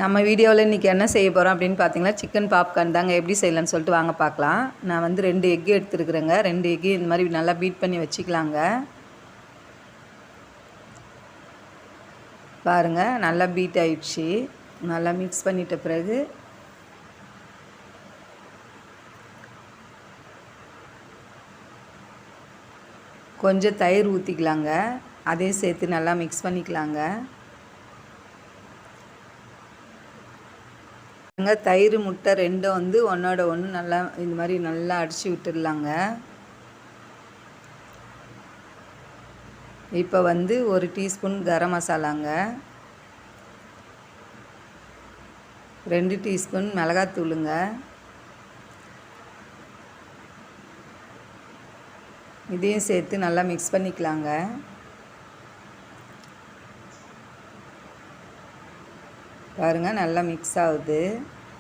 நம்ம வீடியோவில் இன்றைக்கி என்ன செய்ய போகிறோம் அப்படின்னு பார்த்தீங்கன்னா சிக்கன் பாப்கார்ன் தாங்க. எப்படி செய்யலாம்னு சொல்லிட்டு வாங்க பார்க்கலாம். நான் வந்து 2 எக்கு எடுத்துருக்குறேங்க. 2 எக்கு இந்த மாதிரி நல்லா பீட் பண்ணி வச்சுக்கலாங்க. பாருங்கள், நல்லா பீட் ஆயிடுச்சு. நல்லா மிக்ஸ் பண்ணிட்ட பிறகு கொஞ்சம் தயிர் ஊற்றிக்கலாங்க. அதே சேர்த்து நல்லா மிக்ஸ் பண்ணிக்கலாங்க. தயிர் முட்டை ரெண்டும் வந்து ஒன்றோட ஒன்று நல்லா இந்த மாதிரி நல்லா அடித்து விட்டுடலாங்க. இப்போ வந்து 1 டீஸ்பூன் கரம் மசாலாங்க, 2 டீஸ்பூன் மிளகாத்தூளுங்க, இதையும் சேர்த்து நல்லா மிக்ஸ் பண்ணிக்கலாங்க. பாருங்கள், நல்லா மிக்ஸ் ஆகுது.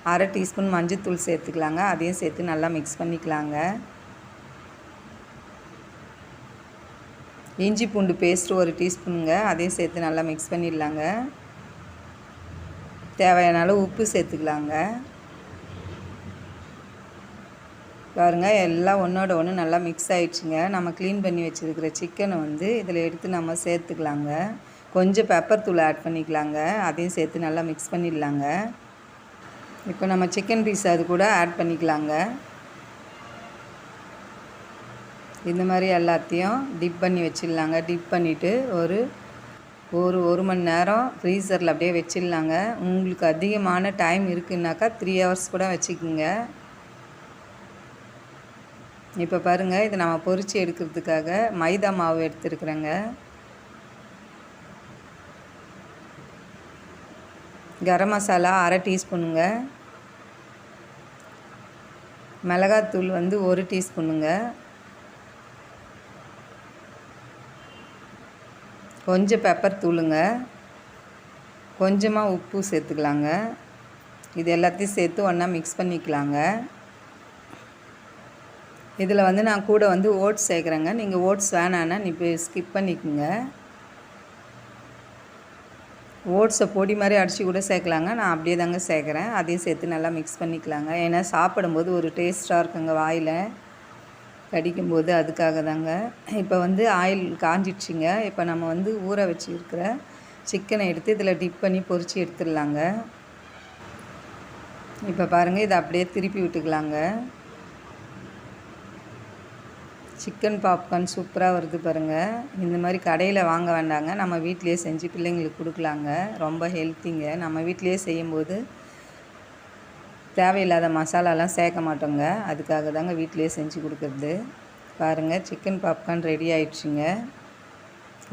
1/2 டீஸ்பூன் மஞ்சள்தூள் சேர்த்துக்கலாங்க. அதையும் சேர்த்து நல்லா மிக்ஸ் பண்ணிக்கலாங்க. இஞ்சி பூண்டு பேஸ்ட் 1 டீஸ்பூனுங்க, அதையும் சேர்த்து நல்லா மிக்ஸ் பண்ணிடலாங்க. தேவையான அளவு உப்பு சேர்த்துக்கலாங்க. பாருங்கள், எல்லாம் ஒன்றோட ஒன்று நல்லா மிக்ஸ் ஆகிடுச்சுங்க. நம்ம க்ளீன் பண்ணி வச்சுருக்கிற சிக்கனை வந்து இதில் எடுத்து நம்ம சேர்த்துக்கலாங்க. கொஞ்சம் பெப்பர் தூள் ஆட் பண்ணிக்கலாங்க. அதையும் சேர்த்து நல்லா மிக்ஸ் பண்ணிடலாங்க. இப்போ நம்ம சிக்கன் பீஸ் அது கூட ஆட் பண்ணிக்கலாங்க. இந்த மாதிரி எல்லாத்தையும் டிப் பண்ணி வச்சிடலாங்க. டிப் பண்ணிவிட்டு ஒரு மணி நேரம் ஃப்ரீசரில் அப்படியே வச்சிடலாங்க. உங்களுக்கு அதிகமான டைம் இருக்குன்னாக்கா 3 ஹவர்ஸ் கூட வச்சுக்கோங்க. இப்போ பாருங்கள், இதை நம்ம பொரித்து எடுக்கிறதுக்காக மைதா மாவு எடுத்துருக்குறேங்க. கரம் மசாலா 1/2 டீஸ்பூனுங்க, மிளகாத்தூள் வந்து 1 டீஸ்பூனுங்க, கொஞ்சம் பெப்பர் தூளுங்க, கொஞ்சமாக உப்பு சேர்த்துக்கலாங்க. இது எல்லாத்தையும் சேர்த்து ஒன்றா மிக்ஸ் பண்ணிக்கலாங்க. இதில் வந்து நான் கூட வந்து ஓட்ஸ் சேர்க்குறேங்க. நீங்கள் ஓட்ஸ் வேணான்னா இப்போ ஸ்கிப் பண்ணிக்கோங்க. ஓட்ஸை பொடி மாதிரி அடித்து கூட சேர்க்கலாங்க. நான் அப்படியே தாங்க சேர்க்குறேன். அதையும் சேர்த்து நல்லா மிக்ஸ் பண்ணிக்கலாங்க. ஏன்னா சாப்பிடும்போது ஒரு டேஸ்ட்டாக இருக்குங்க வாயில் கடிக்கும்போது, அதுக்காக தாங்க. இப்போ வந்து ஆயில் காஞ்சிடுச்சிங்க. இப்போ நம்ம வந்து ஊற வச்சுருக்கிற சிக்கனை எடுத்து இதில் டிப் பண்ணி பொரித்து எடுத்துடலாங்க. இப்போ பாருங்கள், இதை அப்படியே திருப்பி விட்டுக்கலாங்க. சிக்கன் பாப்கார்ன் சூப்பராக வருது பாருங்கள். இந்த மாதிரி கடையில் வாங்க வேண்டாங்க, நம்ம வீட்டிலையே செஞ்சு பிள்ளைங்களுக்கு கொடுக்கலாங்க. ரொம்ப ஹெல்த்திங்க. நம்ம வீட்டிலையே செய்யும்போது தேவையில்லாத மசாலாலாம் சேர்க்க மாட்டோங்க. அதுக்காக தாங்க வீட்டிலையே செஞ்சு கொடுக்குறது. பாருங்கள், சிக்கன் பாப்கார்ன் ரெடி ஆயிடுச்சுங்க.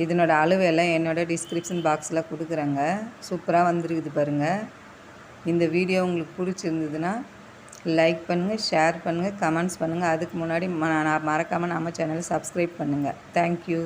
இதனோட அளவு எல்லாம் என்னோடய டிஸ்கிரிப்ஷன் பாக்ஸில் கொடுக்குறேங்க. சூப்பராக வந்துருக்குது பாருங்கள். இந்த வீடியோ உங்களுக்கு பிடிச்சிருந்ததுன்னா லைக் பண்ணுங்கள், ஷேர் பண்ணுங்கள், கமெண்ட்ஸ் பண்ணுங்கள். அதுக்கு முன்னாடி மறக்காமல் நம்ம சேனலை சப்ஸ்கிரைப் பண்ணுங்கள். தேங்க்யூ.